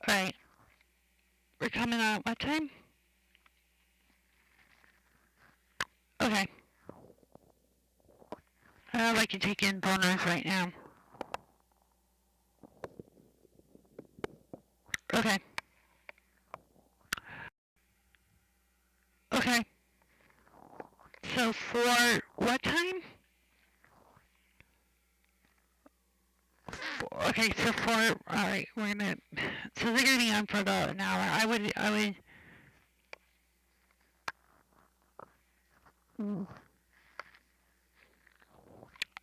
Alright, we're coming on at what time? Okay. I'd like to take in boners right now. Okay. Okay. So for what time? Okay, so for, alright, we're gonna, so they're gonna be on for about an hour. I would,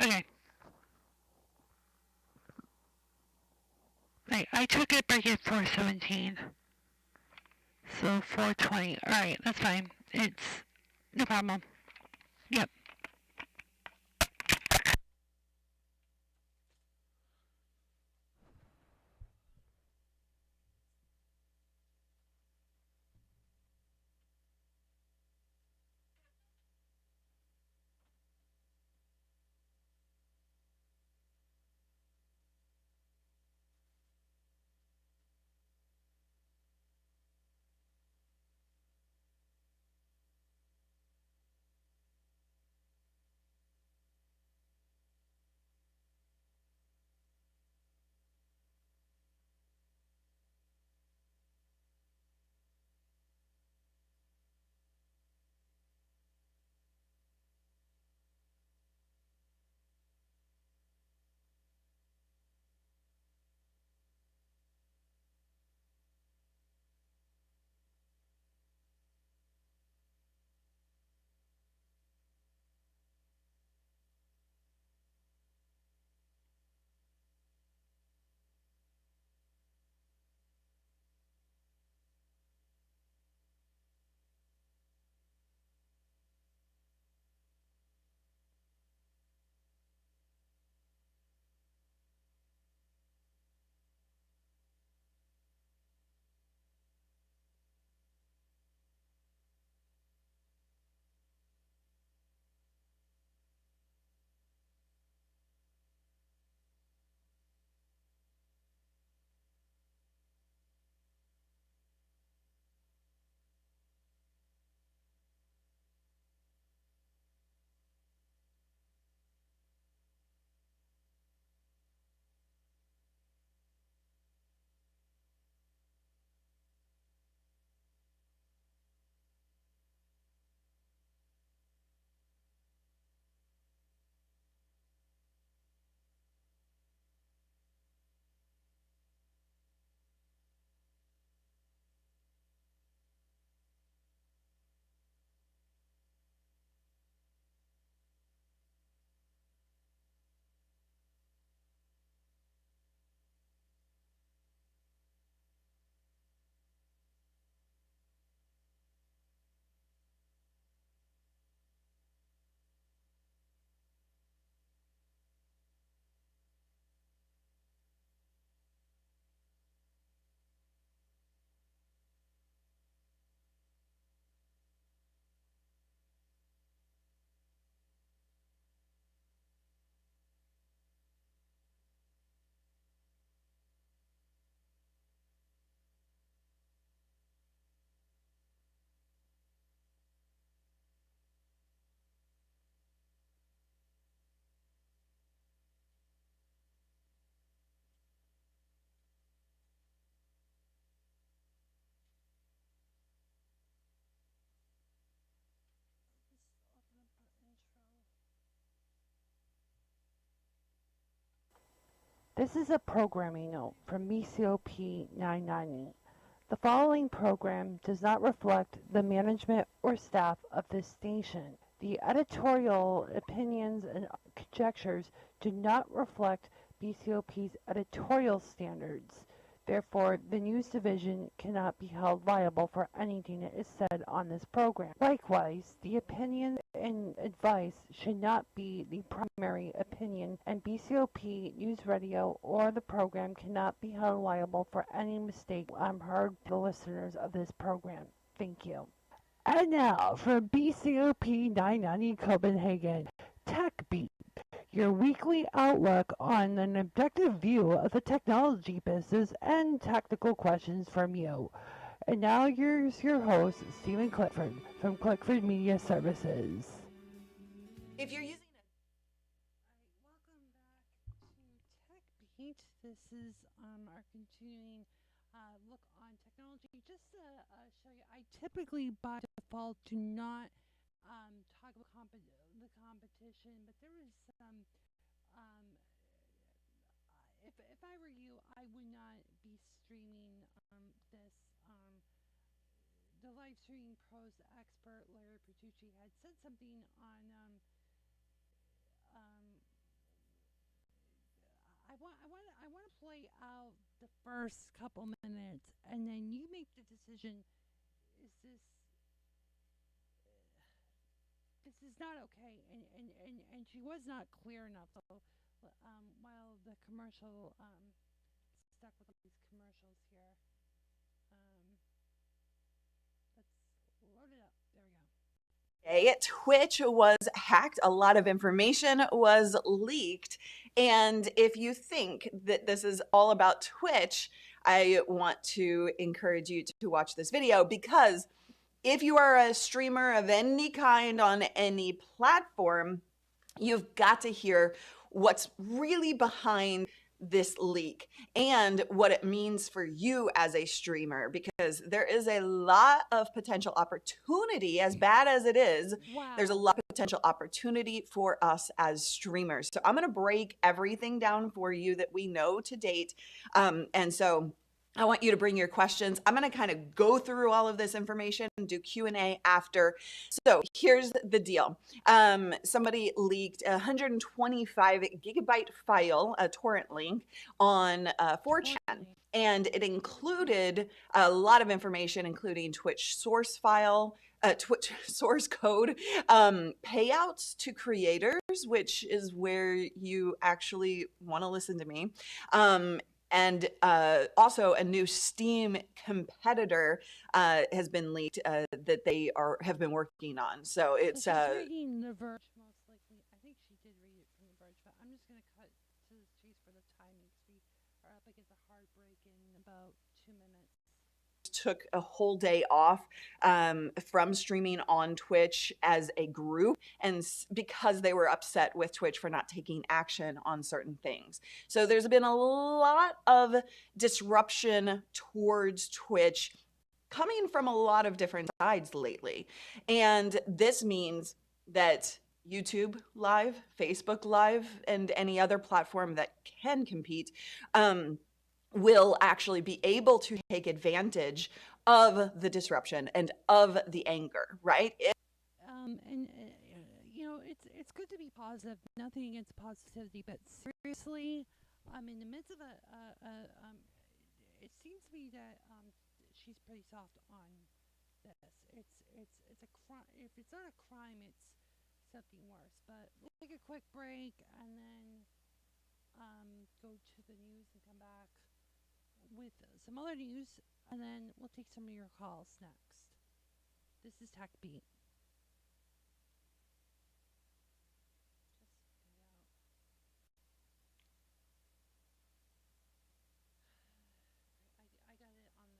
okay. I took it back at 4:17. So 4:20. Alright, that's fine. It's no problem. Yep. This is a programming note from BCOP 990. The following program does not reflect the management or staff of this station. The editorial opinions and conjectures do not reflect BCOP's editorial standards. Therefore, the news division cannot be held liable for anything that is said on this program. Likewise, the opinions and advice should not be the primary opinion, and BCOP News Radio or the program cannot be held liable for any mistake heard by the listeners of this program. Thank you. And now, from BCOP 990 Copenhagen, TechBeat, your weekly outlook on an objective view of the technology business and technical questions from you. And now here's your host, Stephen Clifford from Clifford Media Services. If you're using Welcome back to TechBeat. This is our continuing look on technology. Just to show you, I typically by default do not talk about the competition, but there was some. Um, if I were you, I would not be streaming this. The live streaming pros expert Larry Bertucci had said something on um, I want to play out the first couple minutes, and then you make the decision. Is this is not okay? And she was not clear enough. So while the commercial stuck with all these commercials here, let's load it up. There we go. Twitch was hacked, a lot of information was leaked. And if you think that this is all about Twitch, I want to encourage you to watch this video, because if you are a streamer of any kind on any platform, you've got to hear what's really behind this leak and what it means for you as a streamer, because there is a lot of potential opportunity. As bad as it is, there's a lot of potential opportunity for us as streamers. So I'm going to break everything down for you that we know to date. And so I want you to bring your questions. I'm going to kind of go through all of this information and do Q&A after. So here's the deal. Somebody leaked a 125 gigabyte file, a torrent link, on 4chan. And it included a lot of information, including Twitch source file, Twitch source code, payouts to creators, which is where you actually want to listen to me. And also a new Steam competitor has been leaked that they have been working on. So it's she's reading The Verge most likely. I think she did read it from The Verge, but I'm just going to cut to the chase for the timing, because we are up against a hard break in about 2 minutes. Took a whole day off from streaming on Twitch as a group, and because they were upset with Twitch for not taking action on certain things. So there's been a lot of disruption towards Twitch coming from a lot of different sides lately. And this means that YouTube Live, Facebook Live, and any other platform that can compete will actually be able to take advantage of the disruption and of the anger, right? It's good to be positive. Nothing against positivity, but seriously, in the midst of it seems to me that she's pretty soft on this. It's a crime. If it's not a crime, it's something worse. But we'll take a quick break and then go to the news and come back with some other news, and then we'll take some of your calls next. This is TechBeat. I got it on the screen.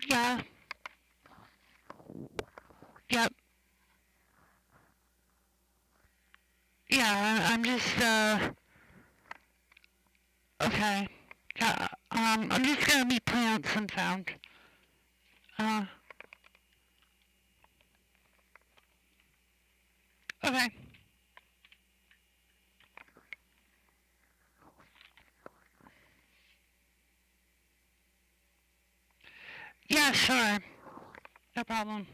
Yeah. Yep. Yeah, I'm just, okay. Yeah, I'm just gonna be playing out some sound. Okay. Yeah, sure. No problem.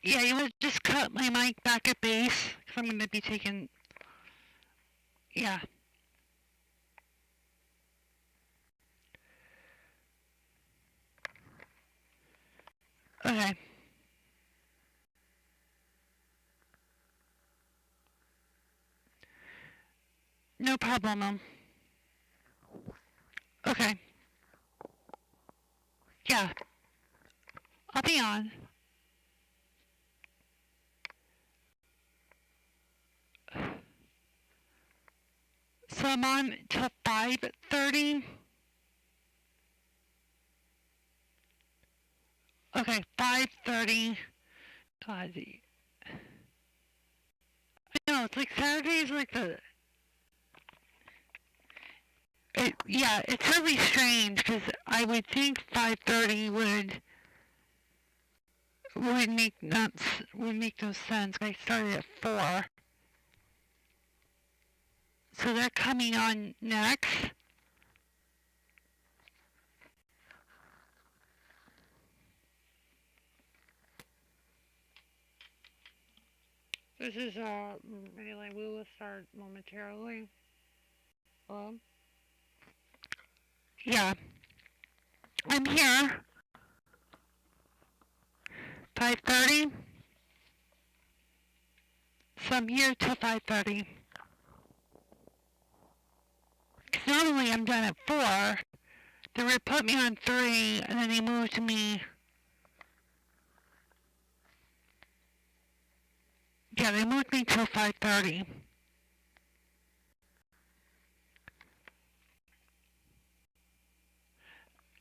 Yeah, you want to just cut my mic back at base? Because I'm going to be taking... Yeah. Okay. No problem. Okay. Yeah, I'll be on. So I'm on till 5:30. Okay, 5:30. God, no, it's like Saturday's like yeah, it's really strange because I would think 5:30 would make no sense. I started at 4, so they're coming on next. This is really, we will start momentarily. Yeah, I'm here. 5:30. So I'm here till 5:30. Because normally I'm done at 4. They would put me on 3, and then they moved me. Yeah, they moved me till 5:30.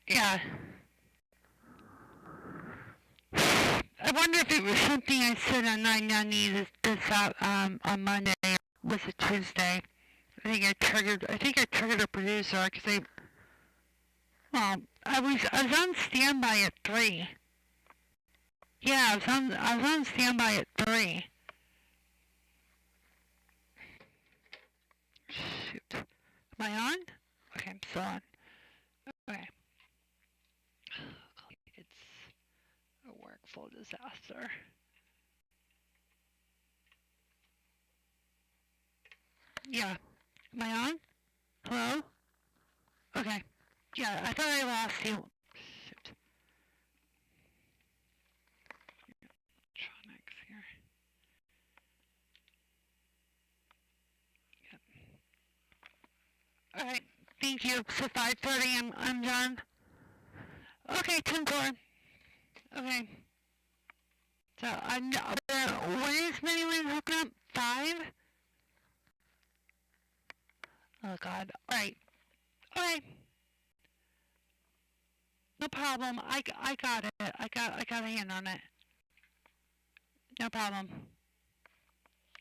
Yeah. I wonder if it was something I said on 990 on Monday. Or was it Tuesday? I think I triggered a producer because I was on standby at 3. Yeah, I was on standby at 3. Shoot. Am I on? Okay, I'm still on. Okay. It's a workflow disaster. Yeah. Am I on? Hello? Okay. Yeah, I thought I lost you. Shoot. Electronics here. Yep. Alright, thank you. So 5:30 I'm done. Okay, 10-4. Okay. So I'm when is Miniland hooking up? 5? Oh god. Alright. Okay. No problem. I got it. I got a hand on it. No problem.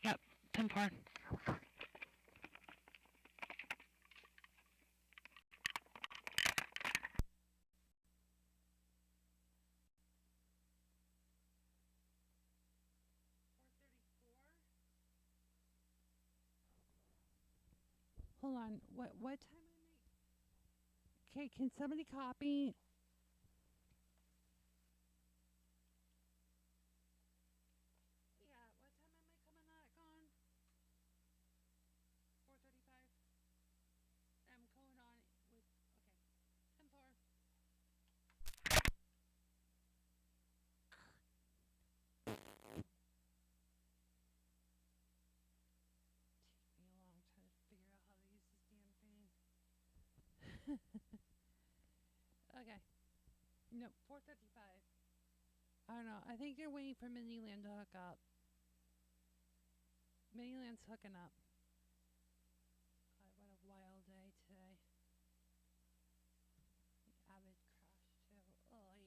Yep. 10-4. Hold on. What time am I? Okay, can somebody copy? Yeah, what time am I coming back on? 4:35. I'm going on with okay. 10-4. Take me a long time to figure out how to use this damn thing. Okay. No, 4:35. I don't know. I think you're waiting for Miniland to hook up. Miniland's hooking up. God, what a wild day today. The Avid crashed too. Oy.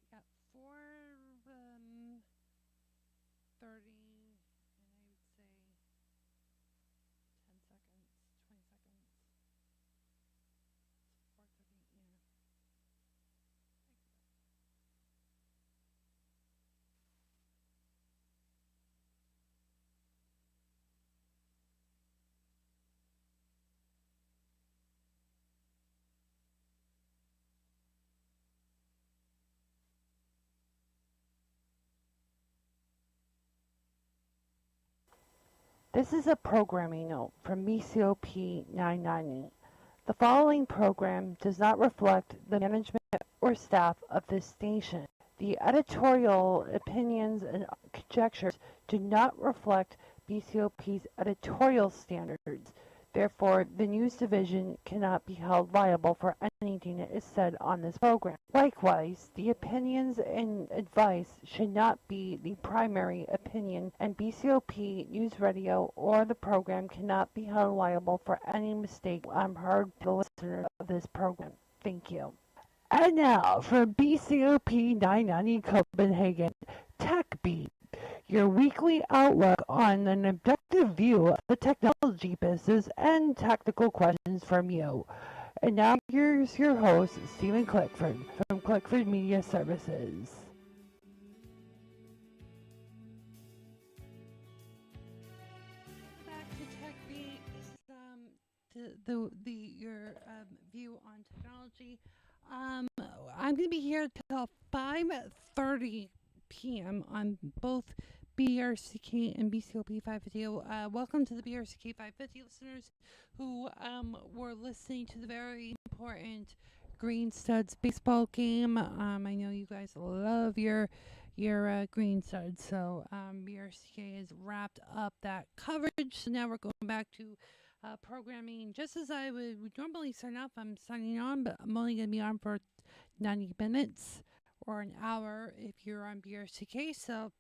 Got 4:30, and I would say 10 seconds, 20 seconds. 4:30. Yeah. This is a programming note from MECOP 990. The following program does not reflect the management or staff of this station. The editorial opinions and conjectures do not reflect BCOP's editorial standards. Therefore, the news division cannot be held liable for anything that is said on this program. Likewise, the opinions and advice should not be the primary opinion, and BCOP News Radio or the program cannot be held liable for any mistake heard by the listeners of this program. Thank you. And now from BCOP 990 Copenhagen, TechBeat, your weekly outlook on an objective view of the technology business and technical questions from you. And now here's your host, Stephen Clickford from Clickford Media Services. Back to TechBeat. This is your view on technology. I'm going to be here till 5:30 p.m. on both BRCK and BCOP 550. Welcome to the BRCK 550 listeners who were listening to the very important Green Studs baseball game. I know you guys love your Green Studs, so BRCK has wrapped up that coverage. So now we're going back to programming. Just as I would normally start off, I'm signing on, but I'm only going to be on for 90 minutes or an hour if you're on BRCK. So,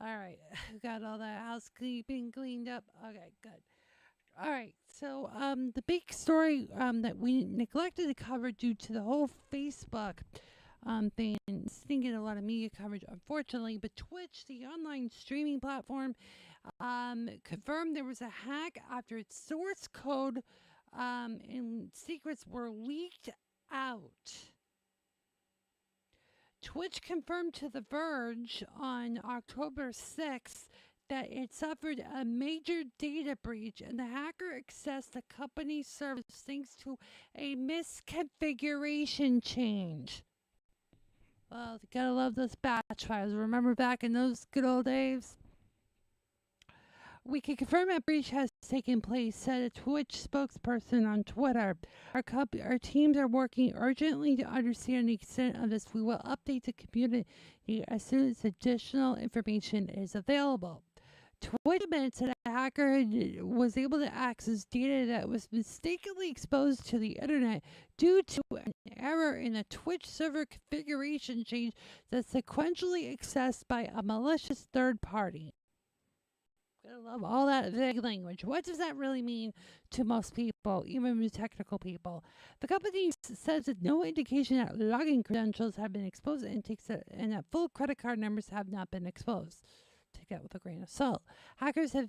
all right, got all that housekeeping cleaned up. Okay, good. All right, so the big story that we neglected to cover due to the whole Facebook thing, didn't get a lot of media coverage, unfortunately, but Twitch, the online streaming platform, confirmed there was a hack after its source code and secrets were leaked out. Twitch confirmed to The Verge on October 6th that it suffered a major data breach and the hacker accessed the company's service thanks to a misconfiguration change. Well, you gotta love those batch files. Remember back in those good old days? We can confirm a breach has taken place, said a Twitch spokesperson on Twitter. Our teams are working urgently to understand the extent of this. We will update the community as soon as additional information is available. Twitch admits that a hacker was able to access data that was mistakenly exposed to the internet due to an error in a Twitch server configuration change that's sequentially accessed by a malicious third party. I love all that vague language. What does that really mean to most people, even the technical people? The company says that no indication that login credentials have been exposed and that full credit card numbers have not been exposed. Take that with a grain of salt. Hackers have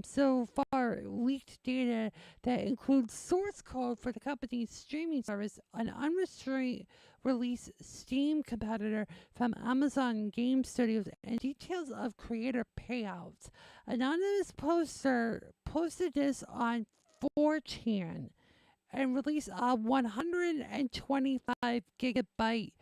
so far leaked data that includes source code for the company's streaming service, an unrestrained release Steam competitor from Amazon Game Studios, and details of creator payouts. Anonymous poster posted this on 4chan and released a 125 gigabyte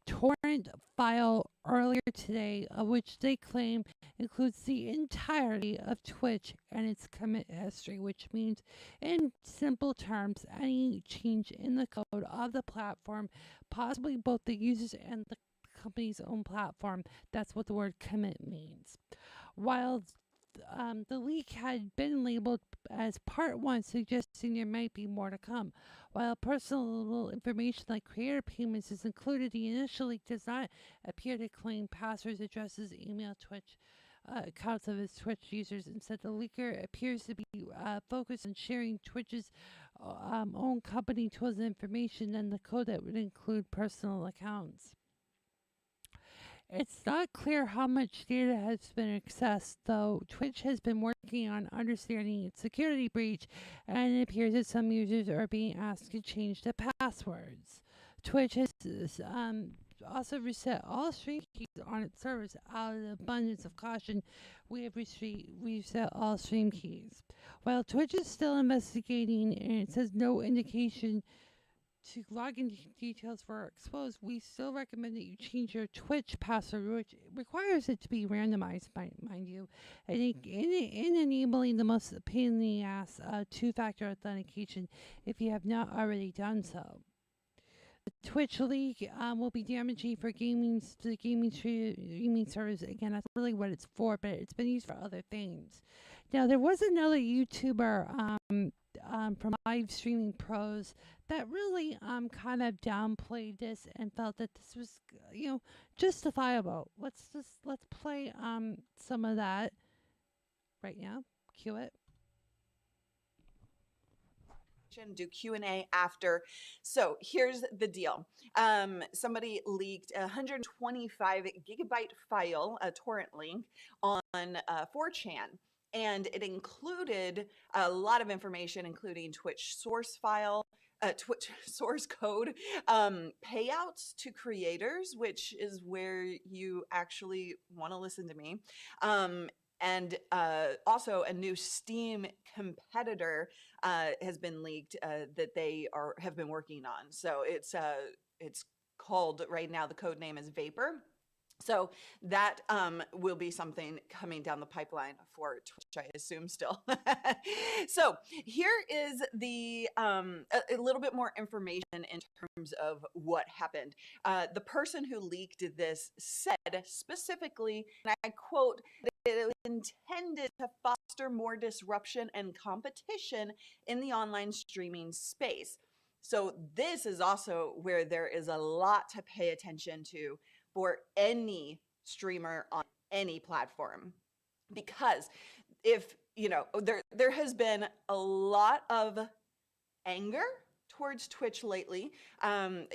torrent file earlier today, which they claim includes the entirety of Twitch and its commit history, which means, in simple terms, any change in the code of the platform, possibly both the users and the company's own platform. That's what the word commit means. While the leak had been labeled as part 1, suggesting there might be more to come. While personal information like creator payments is included, the initial leak does not appear to claim passwords, addresses, email, Twitch accounts of its Twitch users. Instead, the leaker appears to be focused on sharing Twitch's own company tools and information and the code that would include personal accounts. It's not clear how much data has been accessed, though Twitch has been working on understanding its security breach, and it appears that some users are being asked to change the passwords. Twitch has also reset all stream keys on its servers. Out of the abundance of caution, we have reset all stream keys. While Twitch is still investigating and it says no indication to login details were exposed, we still recommend that you change your Twitch password, which requires it to be randomized, mind you, and in enabling the most pain in the ass two-factor authentication if you have not already done so. The Twitch leak will be damaging for the gaming service. Again, that's really what it's for, but it's been used for other things. Now, there was another YouTuber from Live Streaming Pros that really kind of downplayed this and felt that this was justifiable. Let's play some of that right now. Cue it. Do Q&A after. So here's the deal. Somebody leaked a 125 gigabyte file, a torrent link, on 4chan. And it included a lot of information, including Twitch source file, Twitch source code, payouts to creators, which is where you actually want to listen to me, and also a new Steam competitor has been leaked that they have been working on. So it's called right now, the code name is Vapor. So that will be something coming down the pipeline for Twitch, I assume still. So here is the a little bit more information in terms of what happened. The person who leaked this said specifically, and I quote, it was intended to foster more disruption and competition in the online streaming space. So this is also where there is a lot to pay attention to for any streamer on any platform, because if there has been a lot of anger towards Twitch lately.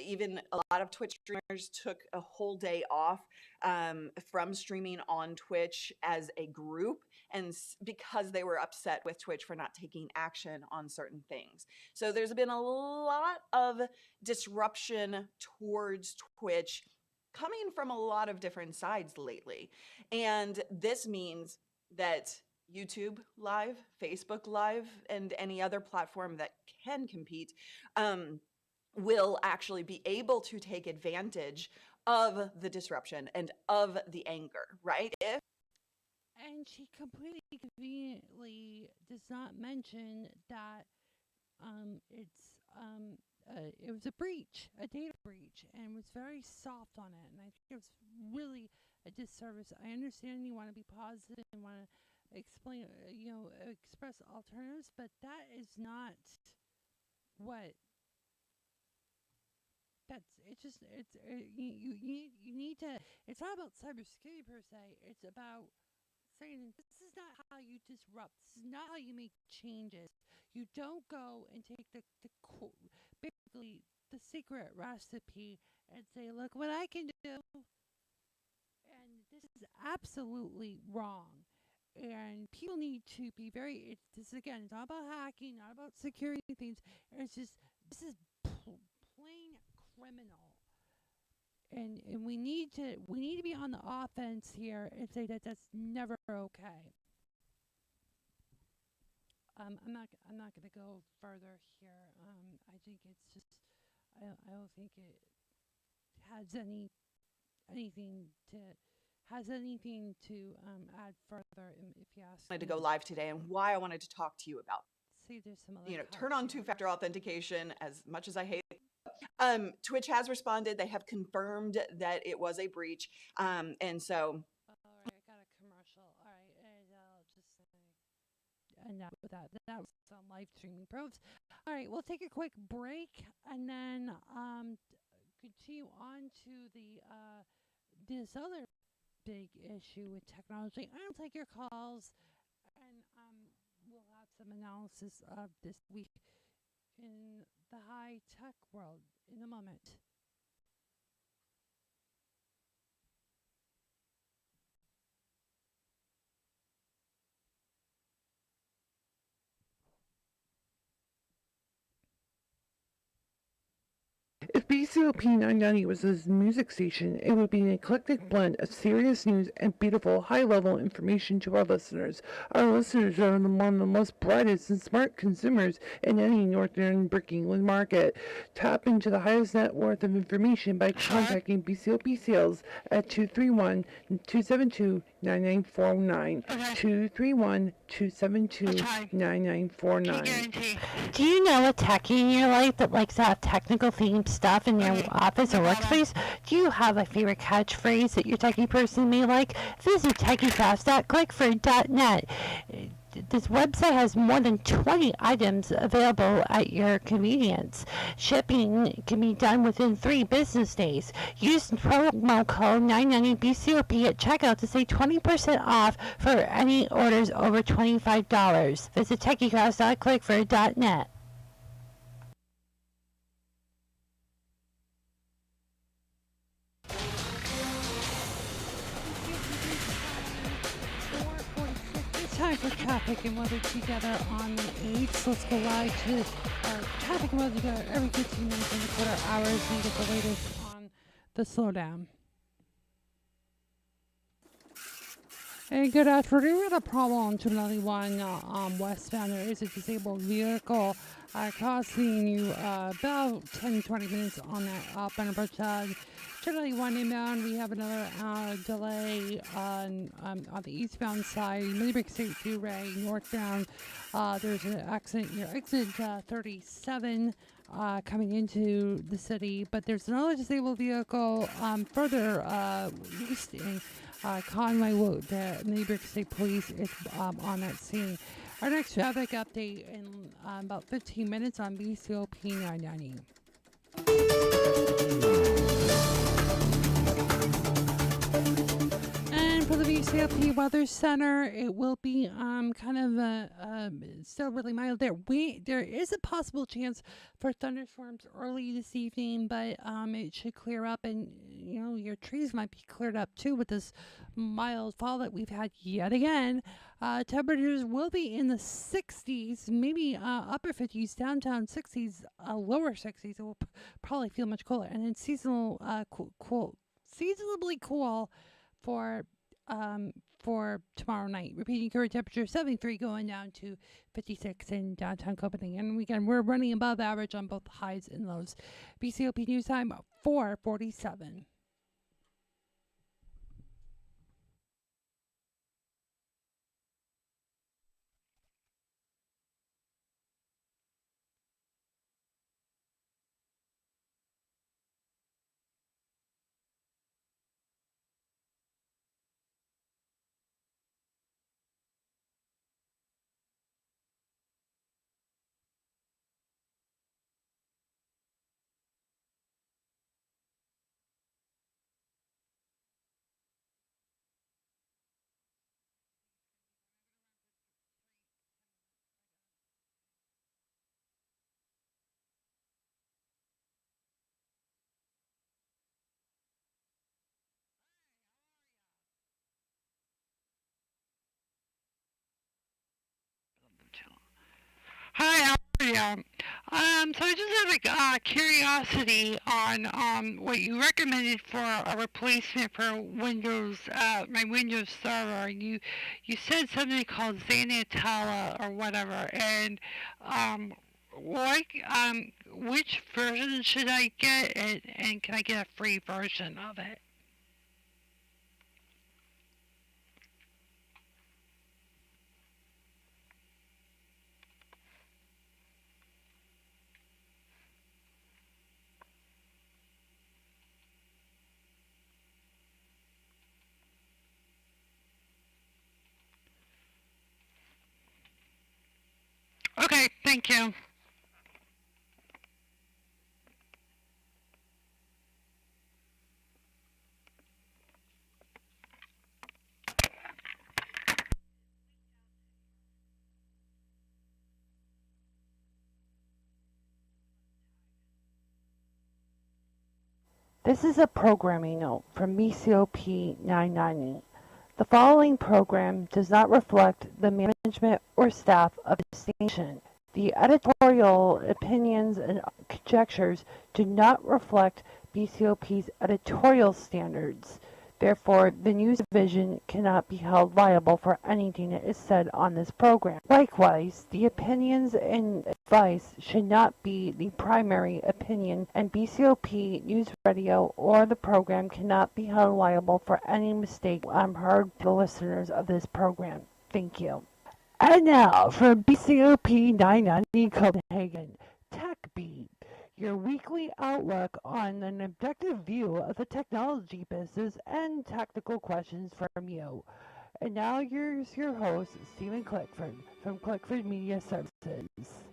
Even a lot of Twitch streamers took a whole day off from streaming on Twitch as a group, and because they were upset with Twitch for not taking action on certain things. So there's been a lot of disruption towards Twitch coming from a lot of different sides lately. And this means that YouTube Live, Facebook Live, and any other platform that can compete will actually be able to take advantage of the disruption and of the anger, right? And she completely conveniently does not mention that it was a breach, a data breach, and was very soft on it. And I think it was really a disservice. I understand you want to be positive and want to explain, express alternatives, but that is not what. You need to. It's not about cybersecurity per se. It's about saying this is not how you disrupt. This is not how you make changes. You don't go and take basically the secret recipe and say, look what I can do. And this is absolutely wrong. And people need to be this again, it's not about hacking, not about security things. It's just, this is plain criminal. And we need to be on the offense here and say that that's never okay. I'm not going to go further here. I think it's just, I don't think it has anything to add further. If you ask, I wanted to go live today, and why I wanted to talk to you about. See, there's some other turn on two-factor authentication. As much as I hate it, Twitch has responded. They have confirmed that it was a breach, and so. All right, I got a commercial. All right, and I'll just say, and that was on Live Streaming Pros. All right, we'll take a quick break and then continue on to this other big issue with technology. I'll take your calls, and we'll have some analysis of this week in the high tech world in a moment. If BCOP 990 was a music station, it would be an eclectic blend of serious news and beautiful, high-level information to our listeners. Our listeners are one of the most brightest and smart consumers in any northern Brick England market. Tap into the highest net worth of information by contacting BCOP Sales at 231-272-9949. 231-272-9949. Do you know a techie in your life that likes to have technical themed stuff off in your office or workspace? Do you have a favorite catchphrase that your techie person may like? Visit techiecasts.clickford.net. This website has more than 20 items available at your convenience. Shipping can be done within 3 business days. Use promo code 990BCOP at checkout to save 20% off for any orders over $25. Visit techiecasts.clickford.net. Time for traffic and weather together on the 8th. Let's go live to our traffic and weather together every 15 minutes in the quarter hours and get the latest on the slowdown. Hey, good afternoon. We had a problem on 291 westbound. There is a disabled vehicle costing you about 10-20 minutes on that outbound approach. 291 inbound. We have another delay on the eastbound side. Millbrook State 2 Ray northbound. There's an accident near exit 37 coming into the city, but there's another disabled vehicle further east in Conway. The Millbrook State Police is on that scene. Our next traffic update in about 15 minutes on BCOP 990. And for the BCOP Weather Center, it will be kind of still really mild. There is a possible chance for thunderstorms early this evening, but it should clear up, and your trees might be cleared up too with this mild fall that we've had yet again. Temperatures will be in the 60s, maybe upper 50s, downtown 60s, lower 60s. It will probably feel much cooler, and then seasonably cool for tomorrow night. Repeating current temperature 73 going down to 56 in downtown Copenhagen. And we're running above average on both highs and lows. BCOP News Time 4:47. Hi, how are you? So I just have a curiosity on what you recommended for a replacement for Windows, my Windows server. You said something called Zanatella or whatever, and what which version should I get, and can I get a free version of it? Okay, thank you. This is a programming note from BCOP 990. The following program does not reflect the management or staff of the station. The editorial opinions and conjectures do not reflect BCOP's editorial standards. Therefore, the news division cannot be held liable for anything that is said on this program. Likewise, the opinions and advice should not be the primary opinion, and BCOP News Radio or the program cannot be held liable for any mistake heard by the listeners of this program. Thank you. And now, from BCOP 990 Copenhagen, TechBeat, your weekly outlook on an objective view of the technology business and technical questions from you. And now here's your host, Stephen Clickford from Clickford Media Services.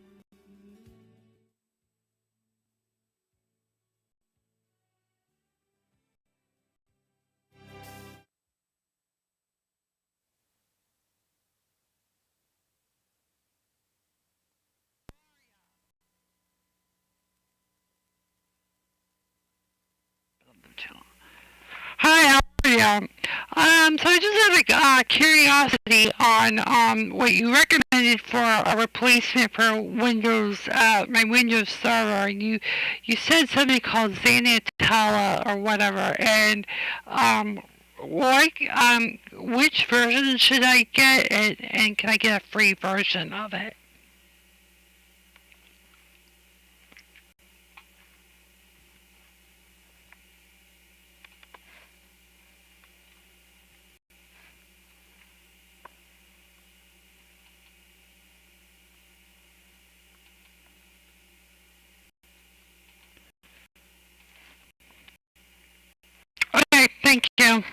Hi, how are you? So I just have a curiosity on what you recommended for a replacement for Windows, my Windows server. You said something called Zanatella or whatever, and um, what which version should I get, and can I get a free version of it? Okay, thank you.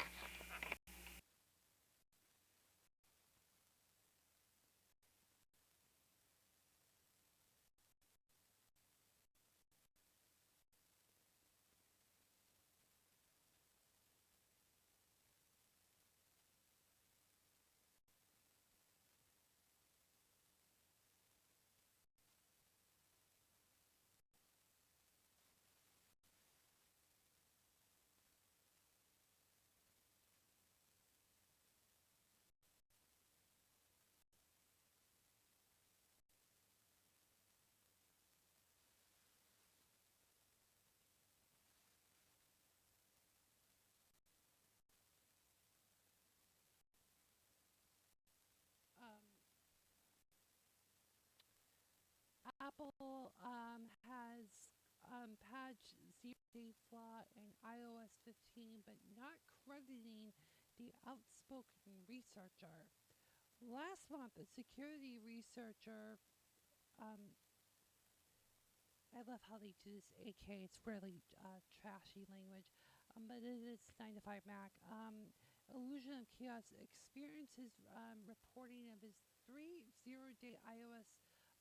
Apple has patched zero-day flaw in iOS 15, but not crediting the outspoken researcher. Last month, a security researcher, um, I love how they do this AK, it's really trashy language, but it is 9 to 5 Mac. Illusion of Chaos experiences reporting of his three zero-day iOS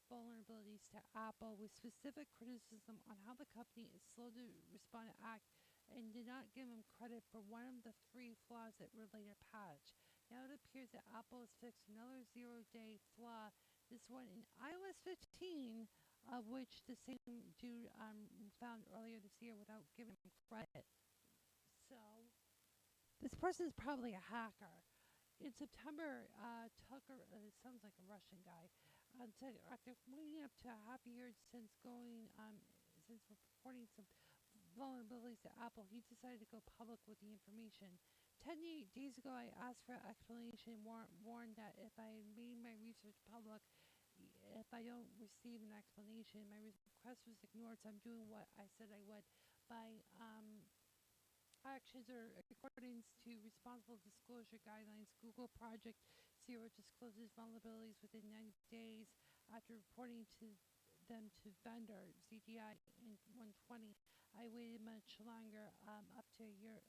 vulnerabilities to Apple with specific criticism on how the company is slow to respond to act and did not give him credit for one of the three flaws that were later patched. Now it appears that Apple has fixed another zero-day flaw, this one in iOS 15, of which the same dude found earlier this year without giving him credit. So, this person is probably a hacker. In September, Tucker, it sounds like a Russian guy, said after leading up to a half year since reporting some vulnerabilities to Apple, he decided to go public with the information. 10 days ago, I asked for an explanation, warned that if I made my research public, if I don't receive an explanation, my request was ignored, so I'm doing what I said I would by actions or according to responsible disclosure guidelines. Google Project Zero discloses vulnerabilities within 90 days after reporting them to vendor ZDI in 120. I waited much longer, up to a year,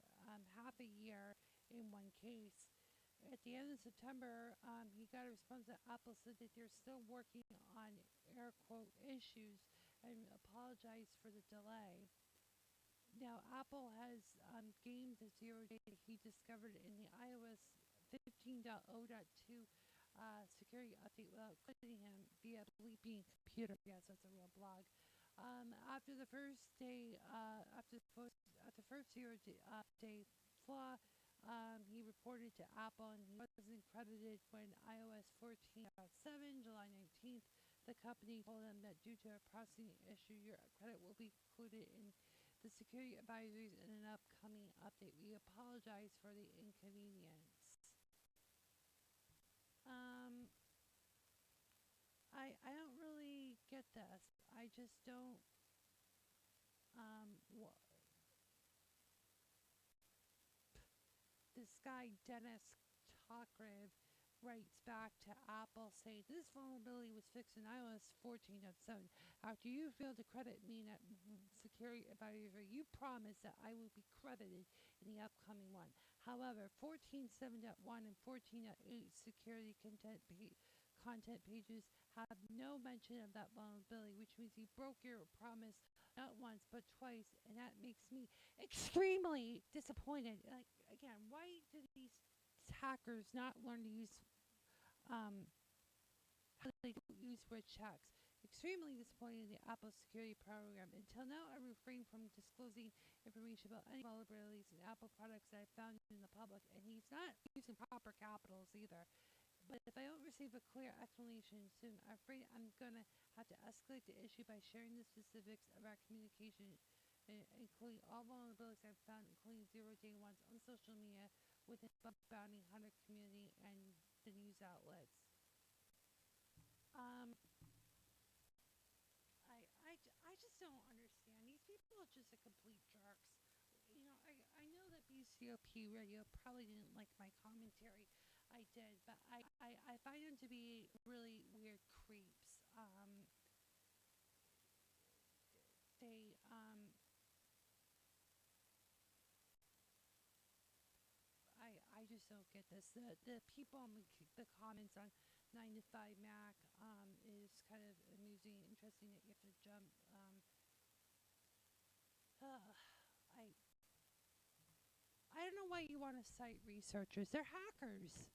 half a year in one case. At the end of September, he got a response that Apple said that they're still working on air quote issues and apologized for the delay. Now, Apple has gamed the zero day that he discovered in the iOS 15.0.2 security update without crediting him via Bleeping Computer. Yes, that's a real blog. After the first day, after the first day flaw, he reported to Apple and he wasn't credited when iOS 14.7, July 19th. The company told him that due to a processing issue, your credit will be included in the security advisories in an upcoming update. We apologize for the inconvenience. Um, I don't really get this. I just don't. This guy Dennis Tokrev writes back to Apple saying this vulnerability was fixed in iOS 14.7. After you failed to credit me in that security advisor, you promised that I would be credited in the upcoming one. However, 14.7.1 and 14.8 security content pages have no mention of that vulnerability, which means you broke your promise not once but twice, and that makes me extremely disappointed. Like, again, why do these hackers not learn to use um, how they don't use rich checks? Extremely disappointed in the Apple security program. Until now, I refrain from disclosing information about any vulnerabilities in Apple products that I found in the public, and he's not using proper capitals either. But if I don't receive a clear explanation soon, I'm afraid I'm going to have to escalate the issue by sharing the specifics of our communication, including all vulnerabilities I've found, including zero-day ones on social media within the bounty hunter community and the news outlets. Um, I just don't understand. These people are just a complete jerks. You know, I know that BCOP Radio probably didn't like my commentary. I did, but I find them to be really weird creeps. They, I just don't get this. The people in the comments on 9 to 5 Mac is kind of amusing, interesting that you have to jump. I I don't know why you want to cite researchers. They're hackers.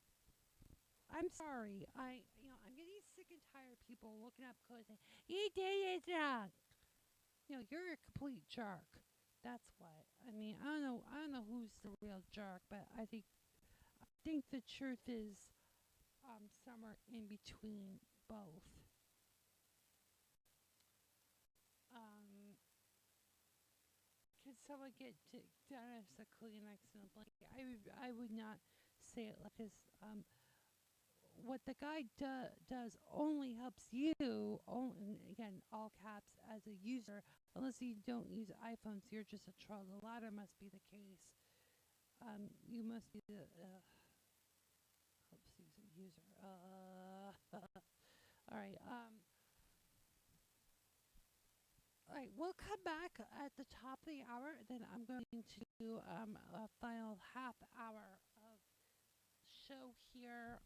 I'm sorry. I'm getting sick and tired of people looking up code saying, you did it wrong. You know, you're a complete jerk. That's what. I mean, I don't know who's the real jerk, but I think the truth is somewhere in between both. Could someone get to Dennis a Kleenex and a blanket? I would not say it like this. What the guy does only helps you, again, all caps, as a user. Unless you don't use iPhones, you're just a troll. The latter must be the case. You must be the user. All right. All right, we'll come back at the top of the hour. Then I'm going to do a final half hour of show here.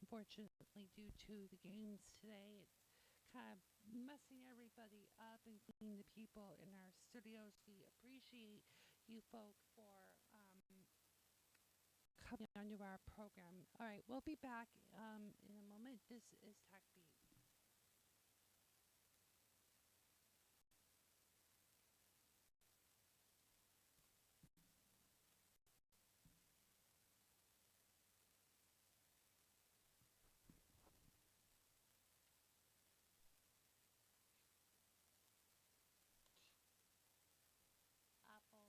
Unfortunately, due to the games today, it's kind of messing everybody up, including the people in our studios. We appreciate you folk for coming onto our program. All right, we'll be back in a moment. This is TechBeat. Apple.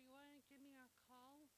You want to give me a call? It's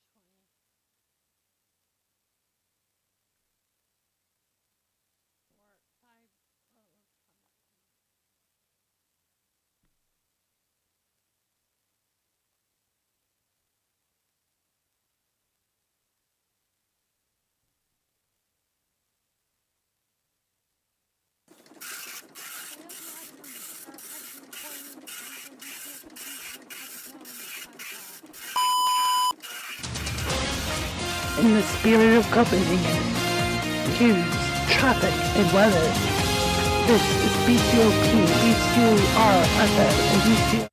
4:20. 4, 5. Oh, come on. In the spirit of Copenhagen, news, traffic, and weather. This is BCOP, BCOR, FM, and BCO.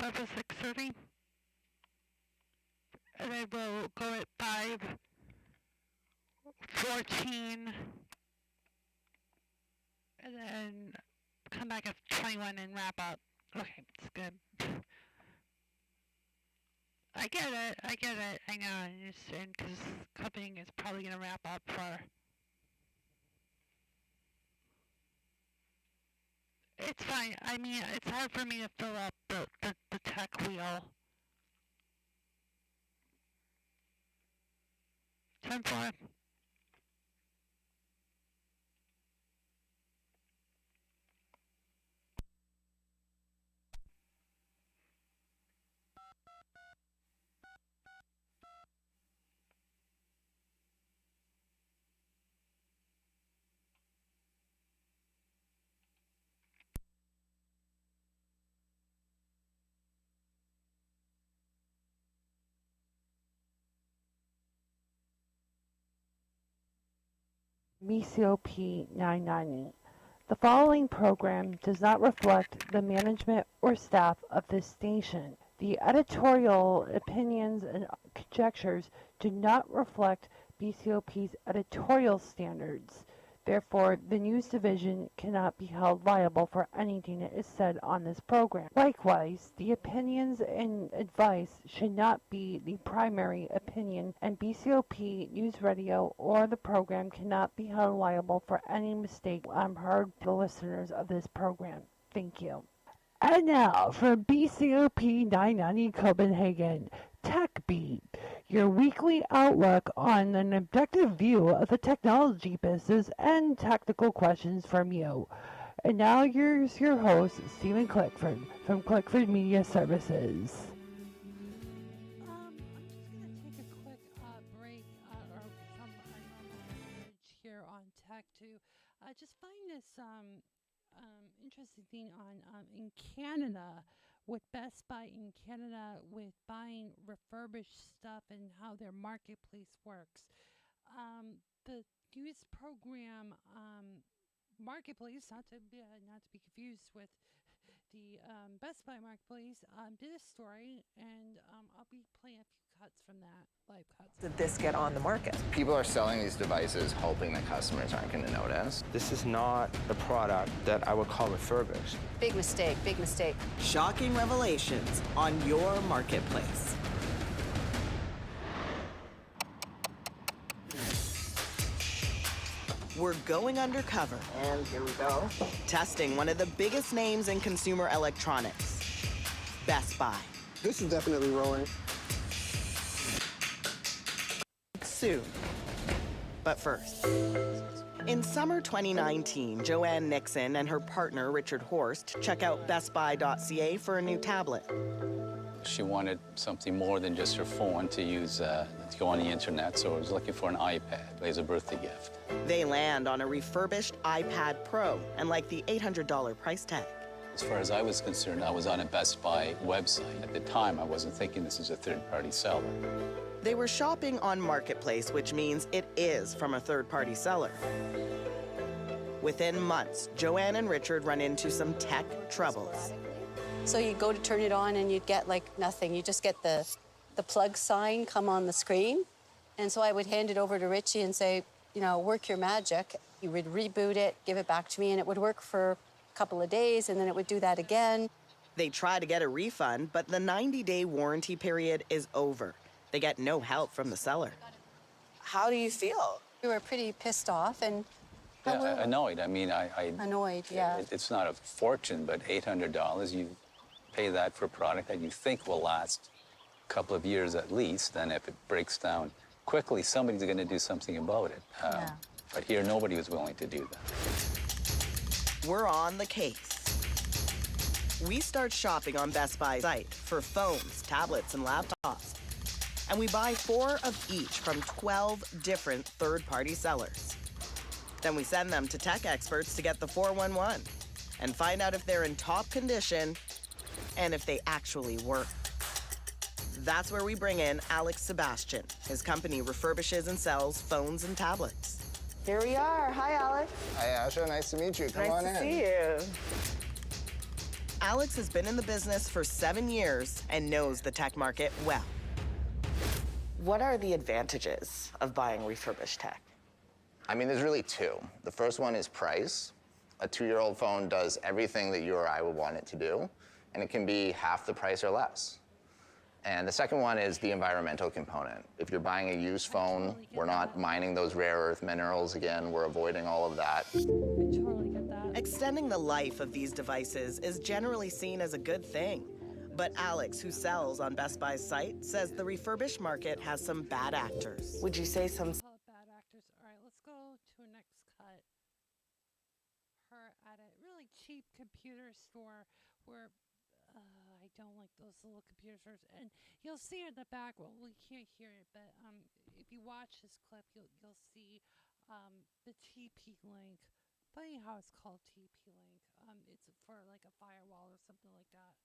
start at 6:30. And then we'll go at 5:14. And then come back at 21 and wrap up. Okay, it's good. I get it, I know, I understand, because company is probably going to wrap up for... It's fine, I mean, it's hard for me to fill up the tech wheel. 10-4. MECOP 990. The following program does not reflect the management or staff of this station. The editorial opinions and conjectures do not reflect BCOP's editorial standards. Therefore, the news division cannot be held liable for anything that is said on this program. Likewise, the opinions and advice should not be the primary opinion, and BCOP News Radio or the program cannot be held liable for any mistake heard by the listeners of this program. Thank you. And now, from BCOP 990 Copenhagen, TechBeat, your weekly outlook on an objective view of the technology business and technical questions from you. And now here's your host, Stephen Clickford, from Clickford Media Services. I'm just going to take a quick break or from our normal coverage here on Tech to just find this interesting thing on in Canada with Best Buy in Canada with buying refurbished stuff and how their marketplace works. The news program Marketplace, not to be confused with the Best Buy Marketplace, did a story, and I'll be playing a few cuts from that, live cuts. Did this get on the market? People are selling these devices hoping that customers aren't going to notice. This is not a product that I would call refurbished. Big mistake, big mistake. Shocking revelations on your marketplace. We're going undercover. And here we go. Testing one of the biggest names in consumer electronics, Best Buy. This is definitely rolling. Soon. But first. In summer 2019, Joanne Nixon and her partner, Richard Horst, check out bestbuy.ca for a new tablet. She wanted something more than just her phone to use to go on the internet, so I was looking for an iPad as a birthday gift. They land on a refurbished iPad Pro and like the $800 price tag. As far as I was concerned, I was on a Best Buy website. At the time, I wasn't thinking this is a third-party seller. They were shopping on Marketplace, which means it is from a third-party seller. Within months, Joanne and Richard run into some tech troubles. So you go to turn it on and you'd get like nothing. You just get the plug sign come on the screen. And so I would hand it over to Richie and say, you know, work your magic. He would reboot it, give it back to me, and it would work for a couple of days, and then it would do that again. They try to get a refund, but the 90-day warranty period is over. They get no help from the seller. How do you feel? We were pretty pissed off and Yeah, annoyed. I mean, annoyed, yeah. It's not a fortune, but $800, you pay that for a product that you think will last a couple of years at least, and if it breaks down quickly, somebody's going to do something about it. But here, nobody was willing to do that. We're on the case. We start shopping on Best Buy's site for phones, tablets, and laptops. And we buy 4 of each from 12 different third-party sellers. Then we send them to tech experts to get the 411 and find out if they're in top condition and if they actually work. That's where we bring in Alex Sebastian. His company refurbishes and sells phones and tablets. Here we are. Hi, Alex. Hi, Asha. Nice to meet you. Come on in. Nice to see you. Alex has been in the business for 7 years and knows the tech market well. What are the advantages of buying refurbished tech? I mean, there's really two. The first one is price. A 2-year-old phone does everything that you or I would want it to do, and it can be half the price or less. And the second one is the environmental component. If you're buying a used phone, we're not mining those rare earth minerals again. We're avoiding all of that. I totally get that. Extending the life of these devices is generally seen as a good thing. But Alex, who sells on Best Buy's site, says the refurbished market has some bad actors. Would you say some Call it bad actors. All right, let's go to a next cut. Her at a really cheap computer store where I don't like those little computer stores. And you'll see in the back. Well, we can't hear it, but if you watch this clip, you'll see the TP link. Funny how it's called TP link. It's for like a firewall or something like that.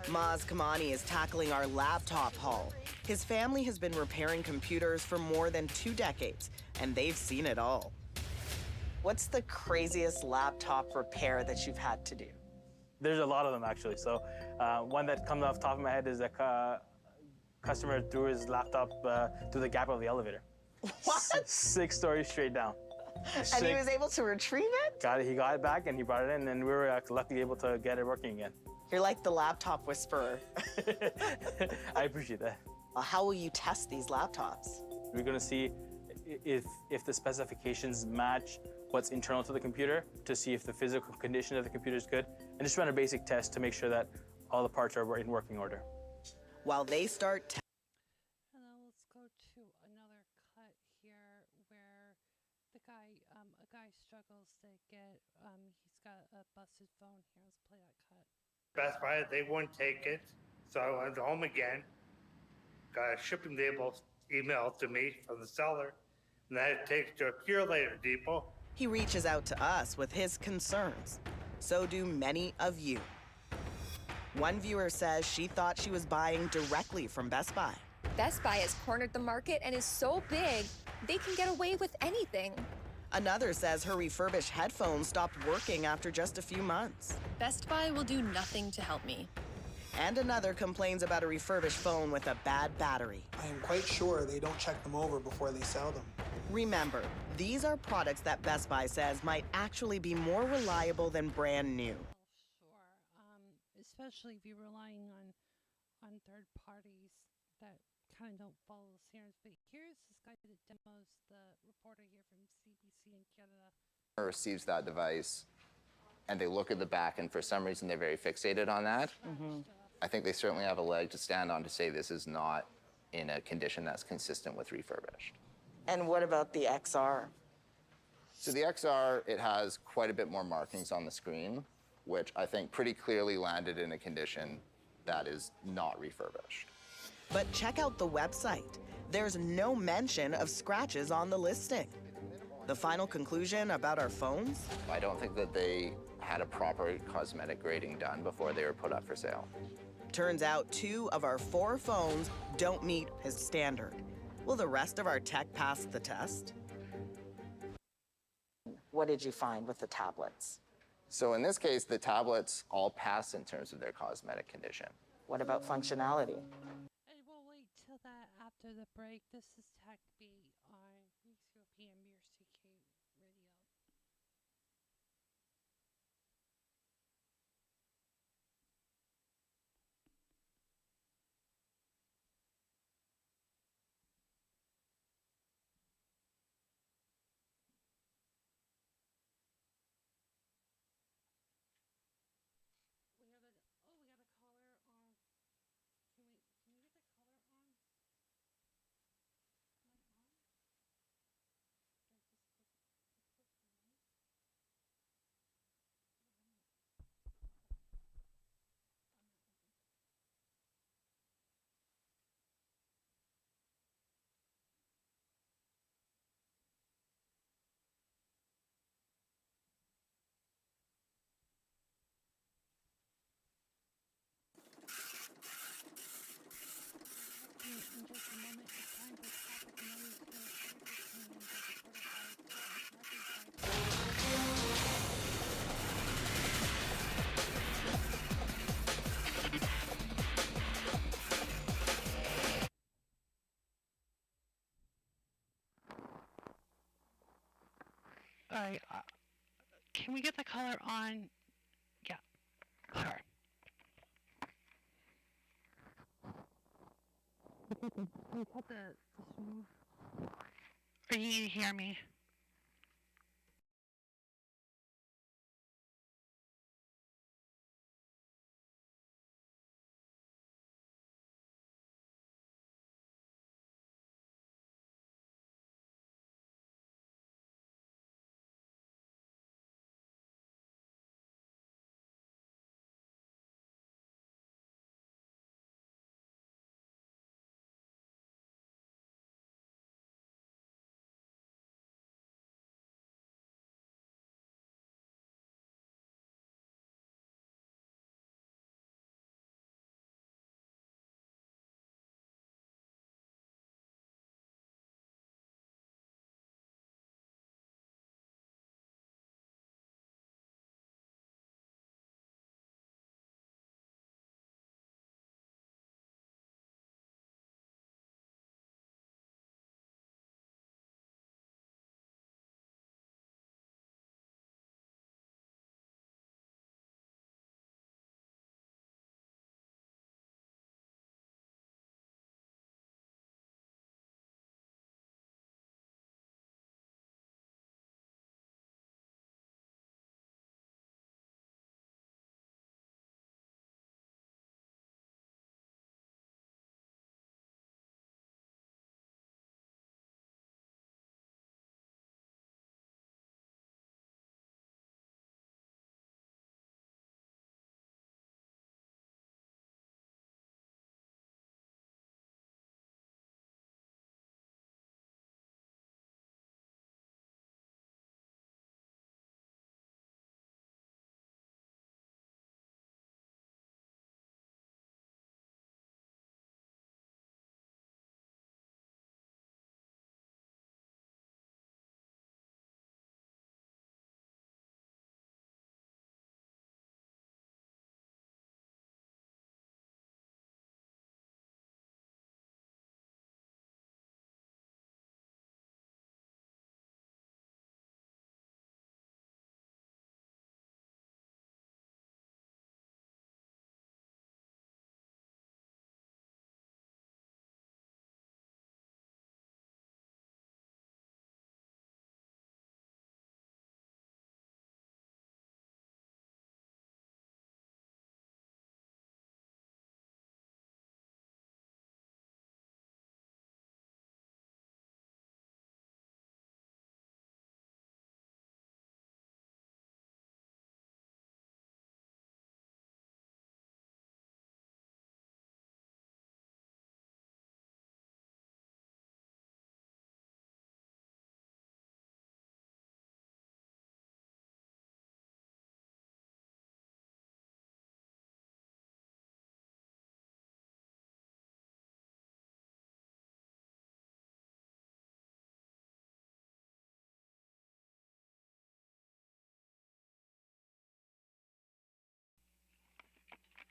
Maz Kamani is tackling our laptop haul. His family has been repairing computers for more than 2 decades, and they've seen it all. What's the craziest laptop repair that you've had to do? There's a lot of them, actually. So one that comes off the top of my head is a customer threw his laptop through the gap of the elevator. What? 6 stories straight down. And he was able to retrieve it? He got it back, and he brought it in, and we were luckily able to get it working again. You're like the laptop whisperer. I appreciate that. How will you test these laptops? We're going to see if the specifications match what's internal to the computer, to see if the physical condition of the computer is good, and just run a basic test to make sure that all the parts are in working order. While they start And then let's go to another cut here where the guy, a guy struggles to get, he's got a busted phone here. Let's play that cut. Best Buy, they wouldn't take it, so I went home again, got a shipping label emailed to me from the seller, and then it takes to a Pure Later Depot. He reaches out to us with his concerns. So do many of you. One viewer says she thought she was buying directly from Best Buy. Best Buy has cornered the market and is so big, they can get away with anything. Another says her refurbished headphones stopped working after just a few months. Best Buy will do nothing to help me. And another complains about a refurbished phone with a bad battery. I am quite sure they don't check them over before they sell them. Remember, these are products that Best Buy says might actually be more reliable than brand new. Sure, especially if you're relying on third parties that kind of don't follow the standards. But here's this guy that demos, the reporter here from CBC in Canada. Receives that device, and they look at the back, and for some reason they're very fixated on that. I think they certainly have a leg to stand on to say this is not in a condition that's consistent with refurbished. And what about the XR? So the XR, it has quite a bit more markings on the screen, which I think pretty clearly landed in a condition that is not refurbished. But check out the website. There's no mention of scratches on the listing. The final conclusion about our phones? I don't think that they had a proper cosmetic grading done before they were put up for sale. Turns out 2 of our 4 phones don't meet his standard. Will the rest of our tech pass the test? What did you find with the tablets? So in this case, the tablets all pass in terms of their cosmetic condition. What about functionality? And we'll wait till that after the break. This is TechBeat on UCOP and MRCK Radio. We got a caller on. Can we get the caller on? Am I on? Or is this clicking? Sorry. Can we get the color on? Yeah. Sure. Are you gonna hear me?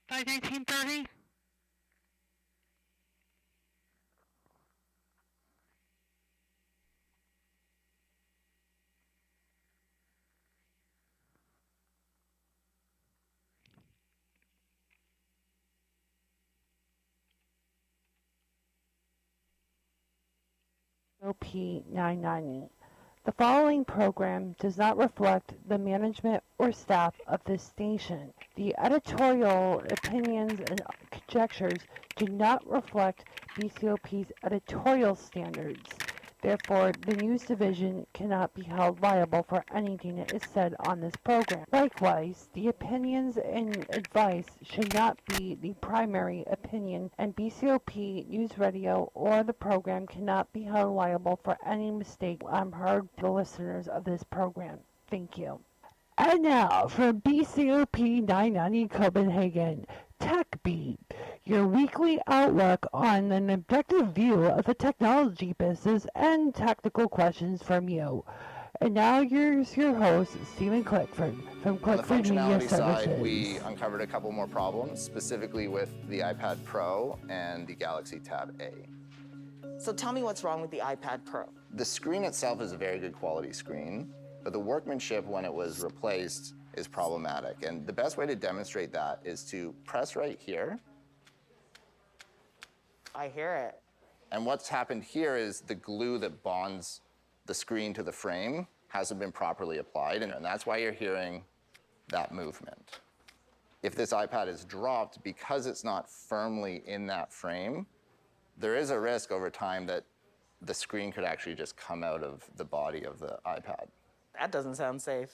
By 1930? OP990. The following program does not reflect the management or staff of this station. The editorial opinions and conjectures do not reflect BCOP's editorial standards. Therefore, the news division cannot be held liable for anything that is said on this program. Likewise, the opinions and advice should not be the primary opinion, and BCOP News Radio or the program cannot be held liable for any mistake heard to the listeners of this program. Thank you. And now, from BCOP 990 Copenhagen, TechBeat, your weekly outlook on an objective view of the technology business and technical questions from you. And now here's your host, Stephen Clickford, from Clickford Media On the functionality Services. side, we uncovered a couple more problems, specifically with the iPad Pro and the Galaxy Tab A. So tell me what's wrong with the iPad Pro. The screen itself is a very good quality screen. But the workmanship when it was replaced is problematic. And the best way to demonstrate that is to press right here. I hear it. And what's happened here is the glue that bonds the screen to the frame hasn't been properly applied, and that's why you're hearing that movement. If this iPad is dropped because it's not firmly in that frame, there is a risk over time that the screen could actually just come out of the body of the iPad. That doesn't sound safe.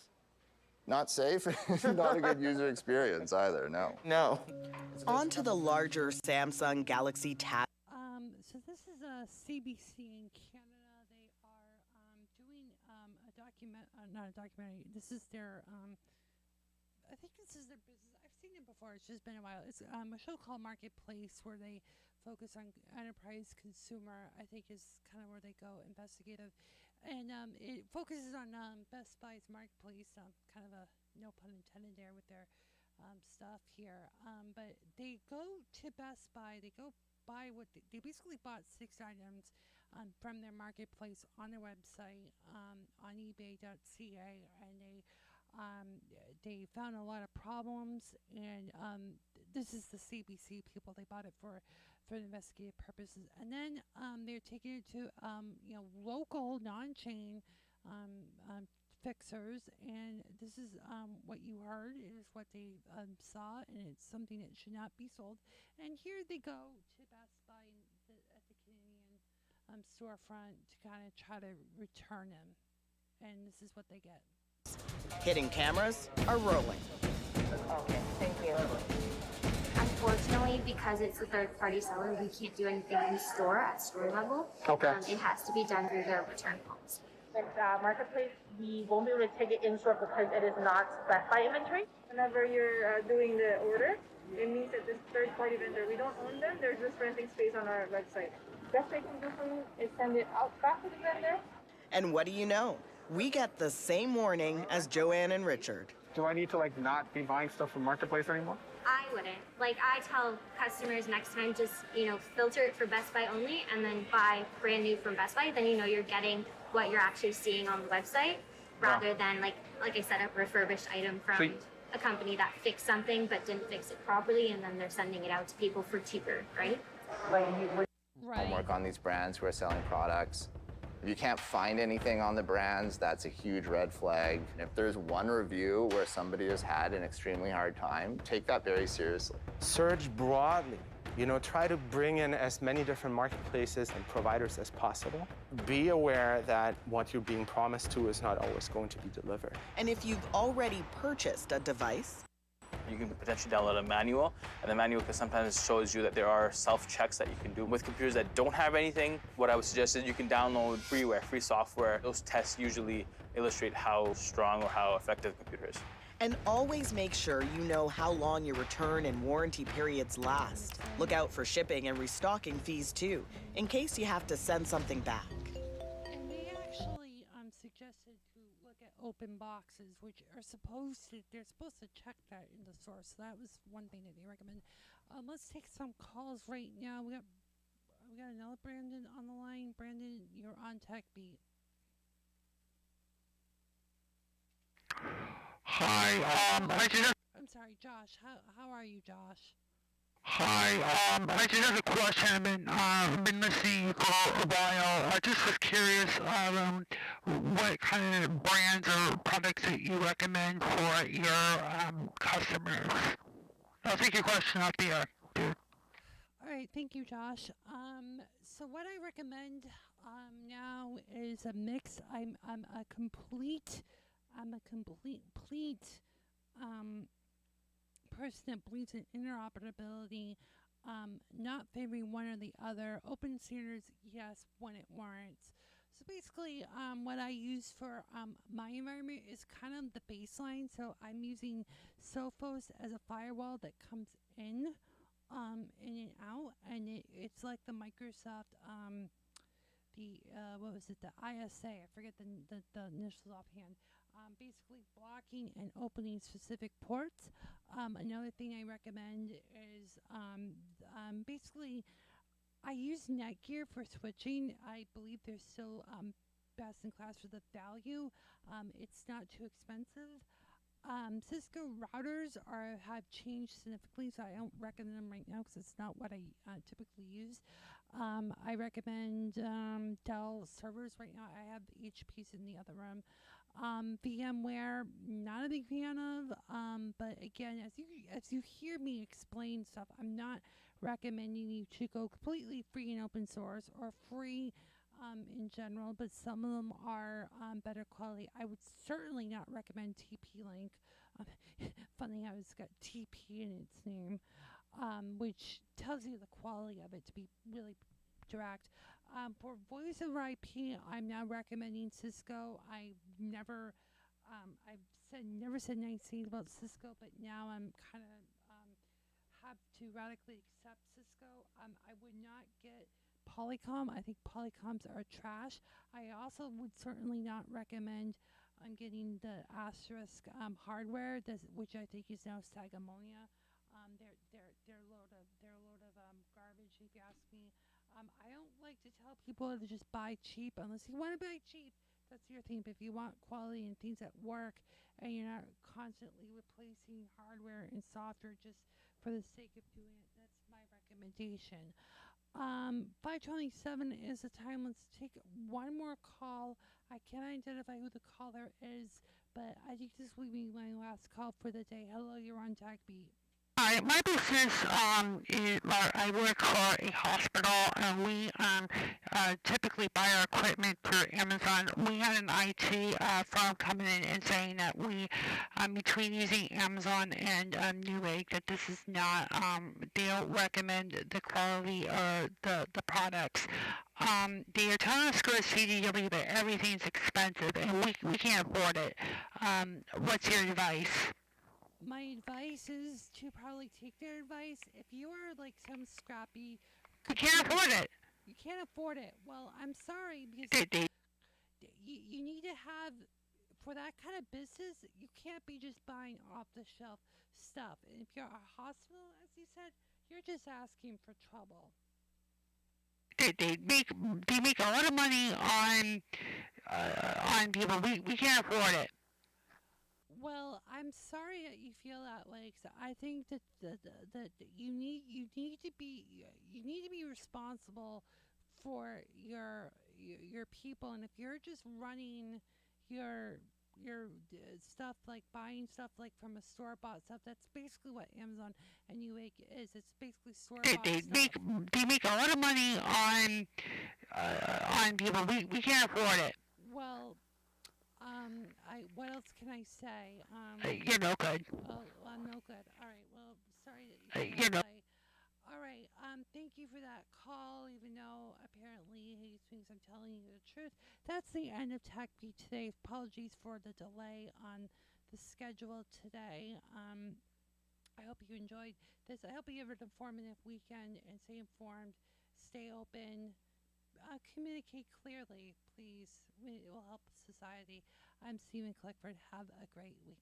Not safe, not a good user experience either, no. No. On to the larger Samsung Galaxy Tab. So this is a CBC in Canada. They are doing not a documentary. This is their, I think this is their business. I've seen it before. It's just been a while. It's a show called Marketplace where they focus on enterprise consumer. I think is kind of where they go investigative, and it focuses on Best Buy's Marketplace. Kind of a no pun intended there with their stuff here. But they go to Best Buy. They go buy what they basically bought 6 items from their marketplace on their website on ebay.ca, and they found a lot of problems, and this is the CBC people. They bought it for investigative purposes, and then they're taking it to local non-chain fixers, and this is what you heard is what they saw, and it's something that should not be sold. And here they go to Best Buy at the Canadian storefront to kind of try to return them, and this is what they get. Hidden cameras are rolling. Okay, thank you. Unfortunately, because it's a third-party seller, we can't do anything in store at store level. Okay. It has to be done through their return policy. With Marketplace, we won't be able to take it in store because it is not Best Buy inventory. Whenever you're doing the order, it means that this third-party vendor, we don't own them. They're just renting space on our website. Best they can do for you is send it out back to the vendor. And what do you know? We get the same warning as Joanne and Richard. Do I need to not be buying stuff from Marketplace anymore? I wouldn't. I tell customers next time, just, filter it for Best Buy only and then buy brand new from Best Buy. Then you're getting what you're actually seeing on the website rather than, like I said, a refurbished item from a company that fixed something but didn't fix it properly, and then they're sending it out to people for cheaper, right? Homework on these brands who are selling products. If you can't find anything on the brands, that's a huge red flag. If there's one review where somebody has had an extremely hard time, take that very seriously. Search broadly. Try to bring in as many different marketplaces and providers as possible. Be aware that what you're being promised to is not always going to be delivered. And if you've already purchased a device, You can potentially download a manual, and the manual sometimes shows you that there are self-checks that you can do. With computers that don't have anything, what I would suggest is you can download freeware, free software. Those tests usually illustrate how strong or how effective the computer is. and always make sure you know how long your return and warranty periods last. Look out for shipping and restocking fees too, in case you have to send something back. And they actually suggested to look at open boxes, which are they're supposed to check that in the store. So that was one thing that they recommend. Let's take some calls right now. We got another Brandon on the line. Brandon, you're on TechBeat. Hi, I'm sorry, Josh. How are you, Josh? Hi, I just have a question. I've been listening for a while. I just was curious what kind of brands or products that you recommend for your customers. I'll take your question off the air, dude. All right, thank you, Josh. So what I recommend now is a mix. I'm a complete person that believes in interoperability, not favoring one or the other. Open standards, yes, when it warrants. So basically, what I use for my environment is kind of the baseline. So I'm using Sophos as a firewall that comes in and out, and it's like the Microsoft what was it, the ISA, I forget the initials offhand. Basically blocking and opening specific ports. Another thing I recommend is basically I use Netgear for switching. I believe there's still best in class for the value. It's not too expensive. Cisco routers have changed significantly, so I don't recommend them right now because it's not what I typically use. I recommend Dell servers right now. I have HPs in the other room. VMware, not a big fan of. But again, as you hear me explain stuff, I'm not recommending you to go completely free and open source or free in general, but some of them are better quality. I would certainly not recommend TP-Link. Funny how it's got TP in its name, which tells you the quality of it to be really direct. For voice over IP, I'm now recommending Cisco. I've never said nice things about Cisco, but now I'm kind of have to radically accept Cisco. I would not get Polycom. I think Polycoms are trash. I also would certainly not recommend getting the Asterisk hardware, which I think is now Sagamonia. They're a load of garbage, if you ask me. I don't like to tell people to just buy cheap unless you want to buy cheap. That's your thing. But if you want quality and things that work, and you're not constantly replacing hardware and software just for the sake of doing it, that's my recommendation. 527 is the time. Let's take one more call. I can't identify who the caller is, but I think this will be my last call for the day. Hello, you're on TechBeat. Hi, my business I work for a hospital, and we typically buy our equipment through Amazon. We had an IT firm coming in and saying that we, between using Amazon and Newegg, that this is not, they don't recommend the quality or the products. They are telling us to go to CDW, but everything's expensive, and we can't afford it. What's your advice? My advice is to probably take their advice. If you are like some scrappy... You can't afford it. You can't afford it. Well, I'm sorry, because you need to have... For that kind of business, you can't be just buying off-the-shelf stuff. And if you're a hospital, as you said, you're just asking for trouble. They make a lot of money on people. We can't afford it. Well, I'm sorry that you feel that way. 'Cause I think that you need to be responsible for your people, and if you're just running your stuff, like buying stuff like from a store bought stuff, that's basically what Amazon and Newegg is. It's basically store bought stuff. They make a lot of money on people. We can't afford it. Well, what else can I say? You're no good. Oh, I'm no good. All right. Well, sorry that you You're no. All right. Thank you for that call, even though apparently he thinks I'm telling you the truth. That's the end of TechBeat today. Apologies for the delay on the schedule today. I hope you enjoyed this. I hope you have an informative weekend and stay informed, stay open, communicate clearly, please. It will help society. I'm Stephen Clickford. Have a great weekend.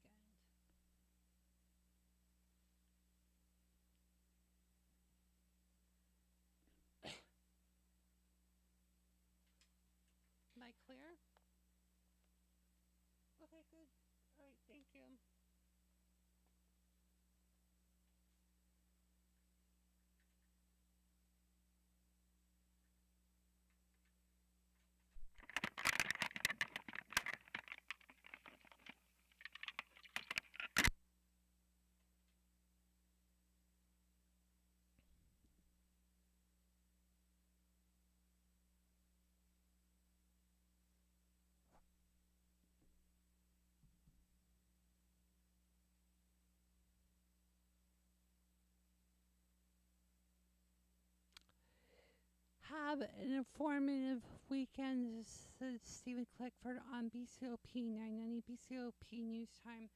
Am I clear? Okay, good. All right, thank you. Have an informative weekend. This is Stephen Clickford on BCOP 990 BCOP News Time.